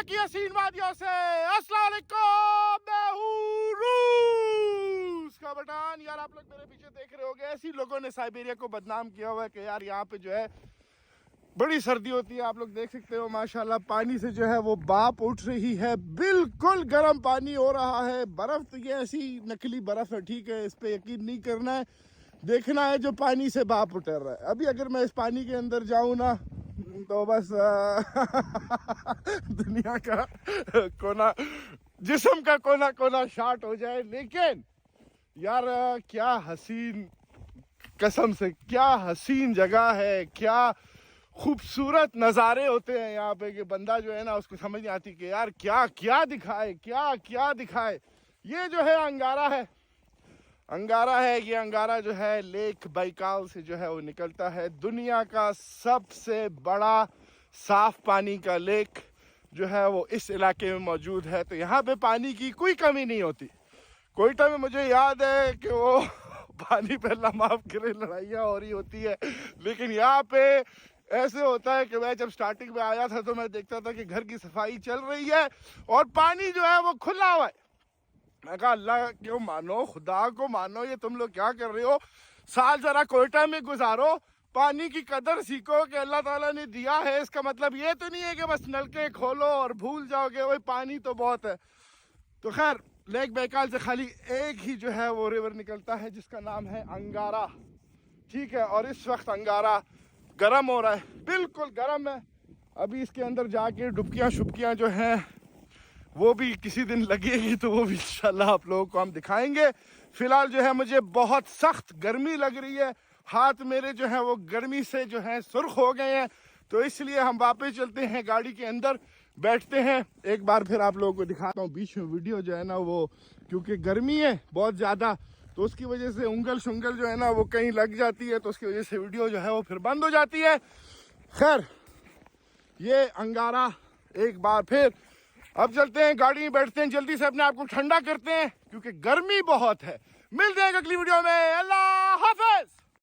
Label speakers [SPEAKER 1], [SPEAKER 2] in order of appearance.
[SPEAKER 1] Siberia की हसीन वादियों से अस्सलाम वालेकुम, मैं हूँ रूस का बटान। यार आप लोग मेरे पीछे देख रहे होंगे, ऐसी लोगों ने साइबेरिया को बदनाम किया हुआ है कि यार यहाँ पे जो है बड़ी सर्दी होती है। आप लोग देख सकते हो माशाल्लाह पानी से जो है वो भाप उठ रही है, बिल्कुल गर्म पानी हो रहा है। बर्फ तो ये ऐसी नकली बर्फ है, ठीक है, इस पे यकीन नहीं करना है, देखना है जो पानी से भाप उतर रहा है। अभी अगर मैं इस पानी के अंदर जाऊं ना तो बस दुनिया का कोना, जिस्म का कोना कोना शार्ट हो जाए। लेकिन यार क्या हसीन, कसम से क्या हसीन जगह है, क्या खूबसूरत नज़ारे होते हैं यहाँ पे कि बंदा जो है ना उसको समझ नहीं आती कि यार क्या क्या दिखाए, क्या क्या दिखाए। ये जो है अंगारा है, अंगारा है, ये अंगारा जो है लेक बैकाल से जो है वो निकलता है। दुनिया का सबसे बड़ा साफ पानी का लेक जो है वो इस इलाके में मौजूद है। तो यहाँ पे पानी की कोई कमी नहीं होती। कोयटा में मुझे याद है कि वो पानी पे अल्लाह माफ करे लड़ाइयाँ हो रही होती है, लेकिन यहाँ पे ऐसे होता है कि मैं जब स्टार्टिंग में आया था तो मैं देखता था कि घर की सफाई चल रही है और पानी जो है वो खुला हुआ है। मैं कहा अल्लाह क्यों मानो, खुदा को मानो, ये तुम लोग क्या कर रहे हो। साल जरा कोयटा में गुजारो, पानी की कदर सीखो कि अल्लाह ताला ने दिया है। इसका मतलब ये तो नहीं है कि बस नलके खोलो और भूल जाओगे, वही पानी तो बहुत है। तो खैर लेक बैकाल से खाली एक ही जो है वो रिवर निकलता है जिसका नाम है अंगारा, ठीक है। और इस वक्त अंगारा गर्म हो रहा है, बिल्कुल गर्म है। अभी इसके अंदर जाके डुबकियाँ शुबकियाँ जो हैं वो भी किसी दिन लगेगी, तो वो भी इंशाल्लाह आप लोगों को हम दिखाएंगे। फिलहाल जो है मुझे बहुत सख्त गर्मी लग रही है, हाथ मेरे जो है वो गर्मी से जो है सुर्ख हो गए हैं, तो इसलिए हम वापस चलते हैं, गाड़ी के अंदर बैठते हैं। एक बार फिर आप लोगों को दिखाता हूँ। बीच में वीडियो जो है ना वो क्योंकि गर्मी है बहुत ज़्यादा, तो उसकी वजह से उंगल शुंगल जो है ना वो कहीं लग जाती है, तो उसकी वजह से वीडियो जो है वो फिर बंद हो जाती है। खैर ये अंगारा एक बार फिर, अब चलते हैं, गाड़ी में बैठते हैं, जल्दी से अपने आप को ठंडा करते हैं क्योंकि गर्मी बहुत है। मिलते हैं अगली वीडियो में, अल्लाह हाफिज।